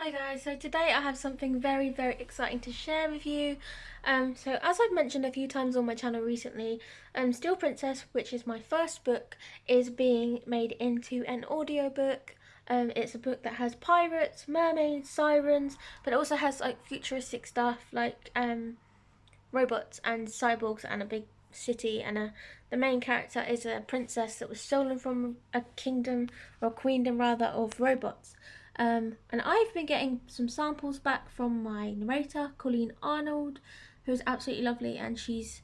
Hi guys, so today I have something very exciting to share with you. So as I've mentioned a few times on my channel recently, Steel Princess, which is my first book, is being made into an audiobook. It's a book that has pirates, mermaids, sirens, but it also has like futuristic stuff like robots and cyborgs and a big city, and the main character is a princess that was stolen from a kingdom, or a queendom rather, of robots. And I've been getting some samples back from my narrator, Colleen Arnold, who's absolutely lovely, and she's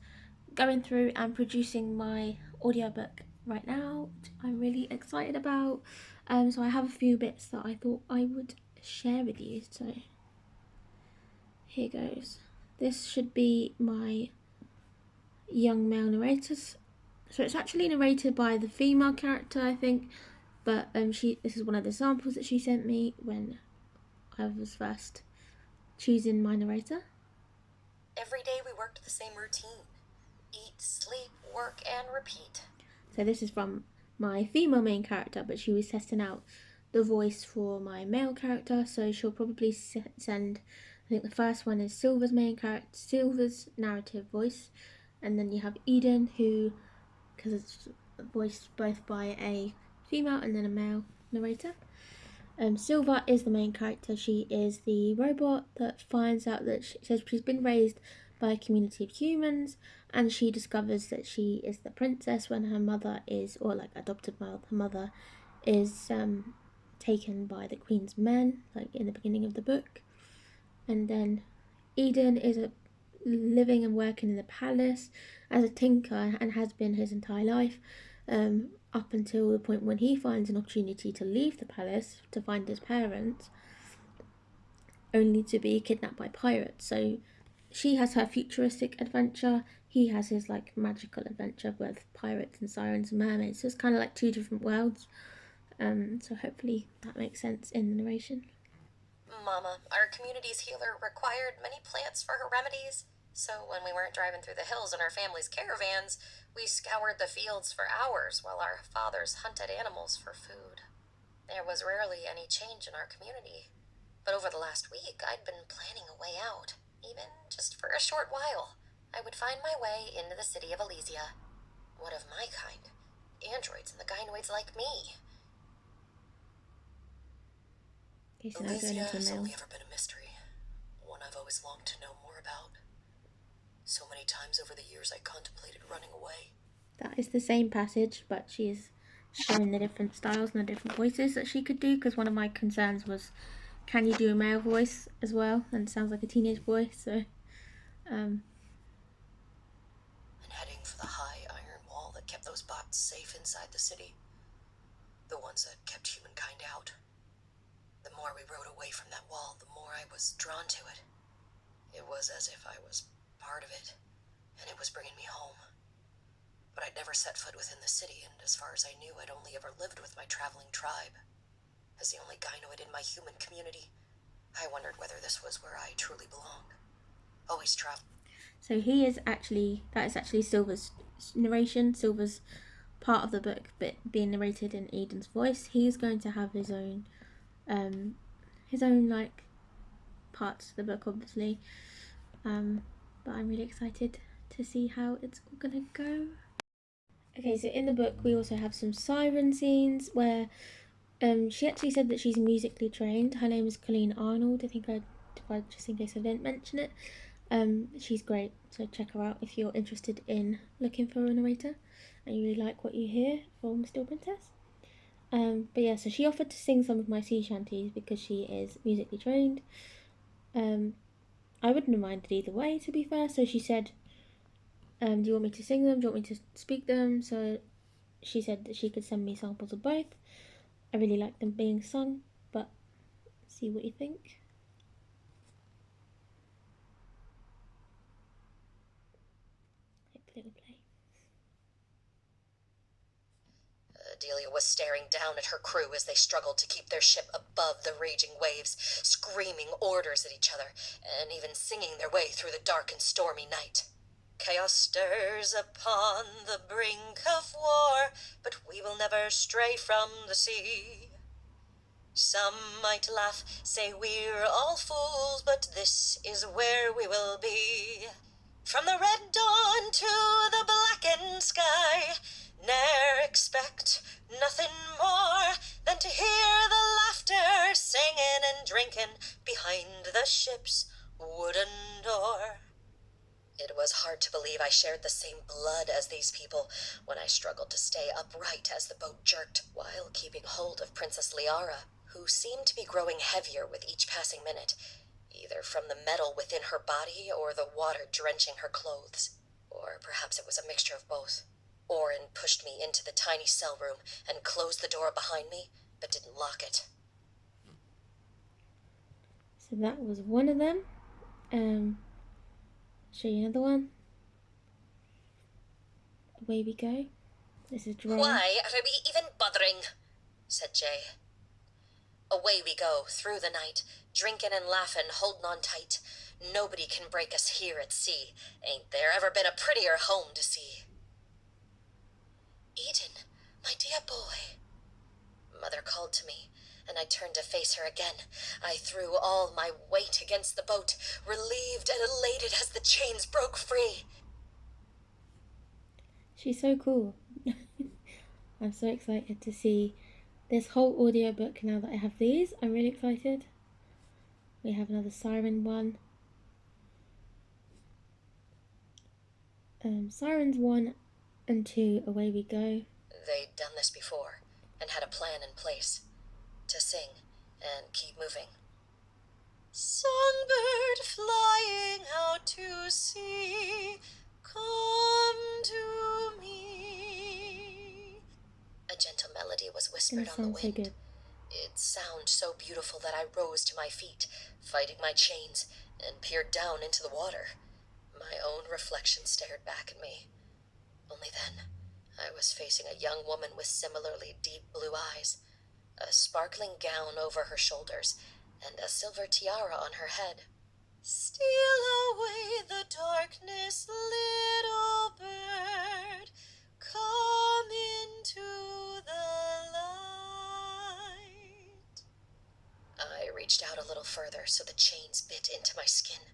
going through and producing my audiobook right now, which I'm really excited about. So I have a few bits that I thought I would share with you. So here goes. This should be my young male narrators. So it's actually narrated by the female character, I think, but this is one of the samples that she sent me when I was first choosing my narrator. Every day we worked the same routine. Eat, sleep, work, and repeat. So this is from my female main character, but she was testing out the voice for my male character, so she'll probably send, I think the first one is Silver's main character, Silver's narrative voice, and then you have Eden, who, because it's voiced both by a female and then a male narrator. Silver is the main character. She is the robot that finds out that she's been raised by a community of humans, and she discovers that she is the princess when her mother is, or like adopted mother, her mother is taken by the queen's men, like in the beginning of the book. And then Eden is living and working in the palace as a tinker and has been his entire life, up until the point when he finds an opportunity to leave the palace to find his parents, only to be kidnapped by pirates. So she has her futuristic adventure, he has his like magical adventure with pirates and sirens and mermaids. So it's kind of like two different worlds. So hopefully that makes sense in the narration. Mama, our community's healer required many plants for her remedies, so when we weren't driving through the hills in our family's caravans, we scoured the fields for hours while our fathers hunted animals for food. There was rarely any change in our community, but over the last week I'd been planning a way out. Even just for a short while, I would find my way into the city of Elysia. What of my kind? Androids and the gynoids like me. Okay, so now going Elysia into has the male. only ever been a mystery, one I've always longed to know more about. So many times over the years I contemplated running away. That is the same passage, but she is showing the different styles and the different voices that she could do, because one of my concerns was, can you do a male voice as well? And it sounds like a teenage voice, so And heading for the high iron wall that kept those bots safe inside the city. The ones that kept humankind out. The more we rode away from that wall, the more I was drawn to it. It was as if I was part of it, and it was bringing me home. But I'd never set foot within the city, and as far as I knew, I'd only ever lived with my traveling tribe. As the only gynoid in my human community, I wondered whether this was where I truly belonged. Always travel. so that is actually Silver's narration. Silver's part of the book, but being narrated in Eden's voice. He's going to have his own like parts of the book, obviously. But I'm really excited to see how it's all gonna go. Okay, so in the book we also have some siren scenes where she actually said that she's musically trained. Her name is Colleen Arnold. Just in case I didn't mention it. She's great, so check her out if you're interested in looking for a narrator and you really like what you hear from Still Princess. But yeah, so she offered to sing some of my sea shanties because she is musically trained. I wouldn't have minded either way, to be fair. So she said, do you want me to sing them? Do you want me to speak them? So she said that she could send me samples of both. I really like them being sung, but see what you think. Hopefully it will play. Delia was staring down at her crew as they struggled to keep their ship above the raging waves, screaming orders at each other, and even singing their way through the dark and stormy night. Chaos stirs upon the brink of war, but we will never stray from the sea. Some might laugh, say we're all fools, but this is where we will be. From the red dawn to the blackened sky, ne'er expect nothing more than to hear the laughter singing and drinking behind the ship's wooden door. It was hard to believe I shared the same blood as these people when I struggled to stay upright as the boat jerked while keeping hold of Princess Liara, who seemed to be growing heavier with each passing minute, either from the metal within her body or the water drenching her clothes. Or perhaps it was a mixture of both. Orin pushed me into the tiny cell room and closed the door behind me, but didn't lock it. So that was one of them. Show you another one. Away we go. This is dry. Why are we even bothering? Said Jay. Away we go, through the night, drinking and laughing, holding on tight. Nobody can break us here at sea. Ain't there ever been a prettier home to see? Eden, my dear boy. Mother called to me, and I turned to face her again. I threw all my weight against the boat, relieved and elated as the chains broke free. She's so cool. I'm so excited to see this whole audiobook now that I have these. I'm really excited. We have another siren one. Sirens 1 and 2, away we go. They'd done this before and had a plan in place to sing and keep moving. Songbird flying out to sea, come to me. A gentle melody was whispered on the wind. So good. It sounded so beautiful that I rose to my feet, fighting my chains, and peered down into the water. My own reflection stared back at me. Only then, I was facing a young woman with similarly deep blue eyes, a sparkling gown over her shoulders, and a silver tiara on her head. Steal away the darkness, little bird, come into the light. I reached out a little further so the chains bit into my skin,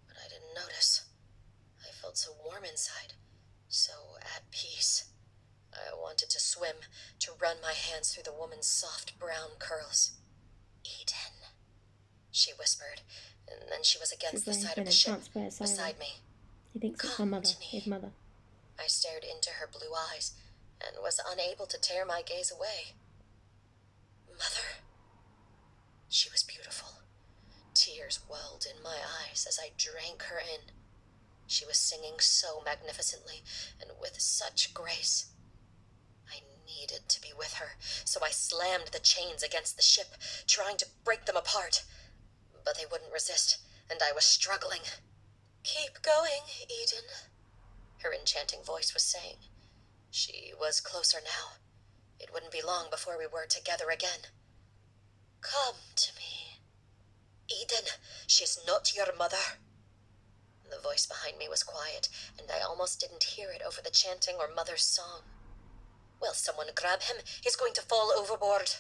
but I didn't notice. I felt so warm inside, so at peace. I wanted to swim, to run my hands through the woman's soft brown curls. Eden, she whispered, and then she was against the side of the ship, beside me. He thinks it's her mother, his mother. I stared into her blue eyes and was unable to tear my gaze away. Mother. She was beautiful. Tears welled in my eyes as I drank her in. She was singing so magnificently and with such grace. I needed to be with her, so I slammed the chains against the ship, trying to break them apart. But they wouldn't resist, and I was struggling. Keep going, Eden, her enchanting voice was saying. She was closer now. It wouldn't be long before we were together again. Come to me. Eden, she's not your mother. The voice behind me was quiet, and I almost didn't hear it over the chanting or mother's song. Will someone grab him? He's going to fall overboard.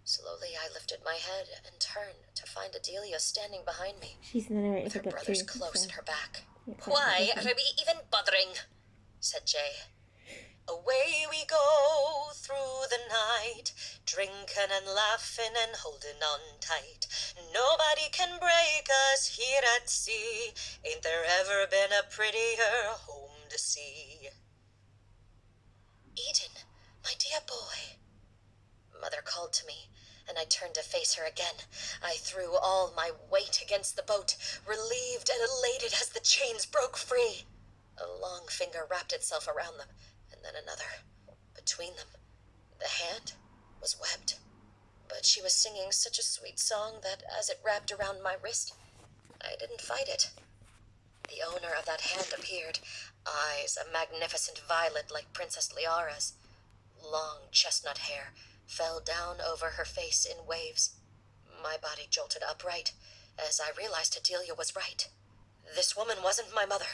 Slowly, I lifted my head and turned to find Adelia standing behind me. She's in the narrator with her book brothers too, close at her back. Why are we even bothering? Said Jay. Away we go through the night, drinking and laughing and holding on tight. Nobody can break us here at sea. Ain't there ever been a prettier home to see? Eden, my dear boy. Mother called to me, and I turned to face her again. I threw all my weight against the boat, relieved and elated as the chains broke free. A long finger wrapped itself around them, and then another. Between them, the hand was webbed. But she was singing such a sweet song that as it wrapped around my wrist, I didn't fight it. The owner of that hand appeared, eyes a magnificent violet like Princess Liara's. Long chestnut hair fell down over her face in waves. My body jolted upright as I realized Adelia was right. This woman wasn't my mother.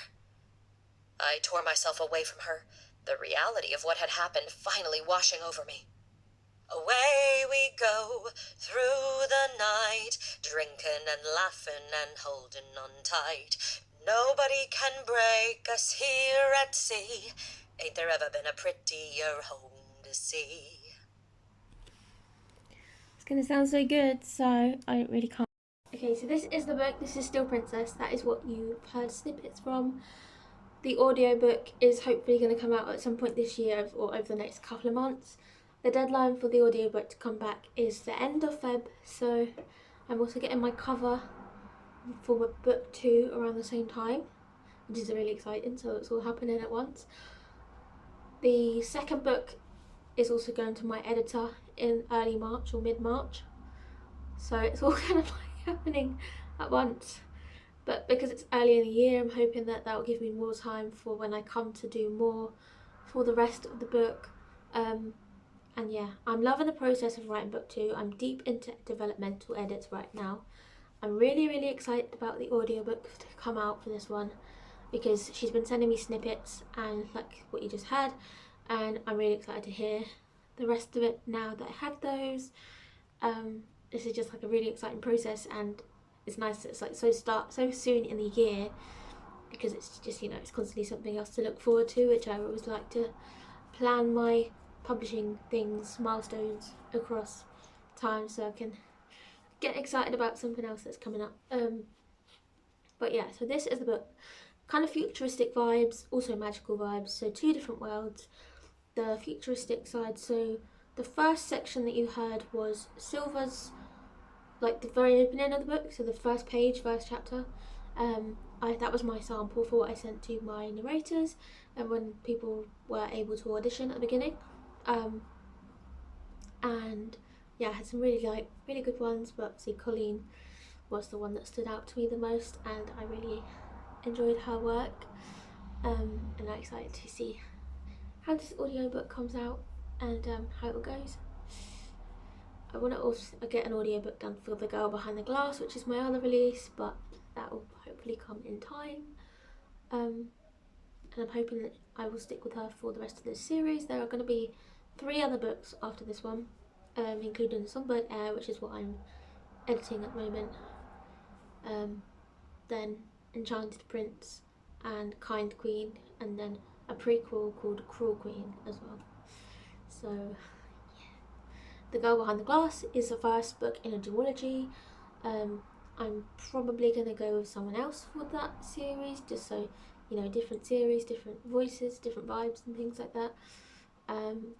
I tore myself away from her, the reality of what had happened finally washing over me. Away we go through the night, drinking and laughing and holding on tight. Nobody can break us here at sea. Ain't there ever been a prettier home to see? It's gonna sound so good, so I really can't. Okay, so this is the book. This is Still Princess. That is what you've heard snippets from. The audiobook is hopefully going to come out at some point this year or over the next couple of months. The deadline for the audiobook to come back is the end of Feb, so I'm also getting my cover for book 2 around the same time, which is really exciting, so it's all happening at once. The second book is also going to my editor in early March or mid-March, so it's all kind of like happening at once. But because it's early in the year, I'm hoping that will give me more time for when I come to do more for the rest of the book. And yeah, I'm loving the process of writing book 2. I'm deep into developmental edits right now. I'm really, really excited about the audiobook to come out for this one because she's been sending me snippets and like what you just heard, and I'm really excited to hear the rest of it now that I have those. This is just like a really exciting process, and it's nice that it's like so soon in the year, because it's just, you know, it's constantly something else to look forward to, which I always like to plan my publishing things, milestones across time, so I can get excited about something else that's coming up. But yeah, so this is the book. Kind of futuristic vibes, also magical vibes, so 2 different worlds. The futuristic side, so the first section that you heard was Silver's, like the very opening of the book, so the first page, first chapter. That was my sample for what I sent to my narrators and when people were able to audition at the beginning. And yeah, I had some really good ones, but see, Colleen was the one that stood out to me the most, and I really enjoyed her work. And I'm excited to see how this audiobook comes out and how it goes. I want to also get an audiobook done for The Girl Behind the Glass, which is my other release, but that will hopefully come in time. And I'm hoping that I will stick with her for the rest of this series. There are going to be 3 other books after this one, including Songbird Air, which is what I'm editing at the moment, then Enchanted Prince and Kind Queen, and then a prequel called Cruel Queen as well. So The Girl Behind the Glass is the first book in a duology. I'm probably going to go with someone else for that series, just so, you know, different series, different voices, different vibes and things like that. And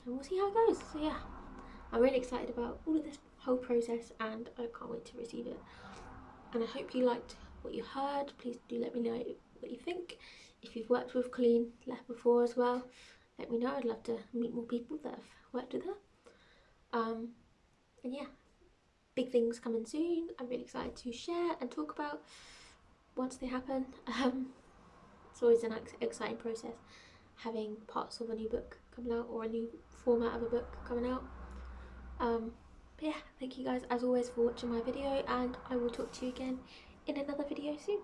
we'll see how it goes. So yeah, I'm really excited about all of this whole process, and I can't wait to receive it. And I hope you liked what you heard. Please do let me know what you think. If you've worked with Colleen before as well, let me know. I'd love to meet more people that have worked with her. And yeah, big things coming soon. I'm really excited to share and talk about once they happen. It's always an exciting process having parts of a new book coming out or a new format of a book coming out. But yeah, thank you guys as always for watching my video, and I will talk to you again in another video soon.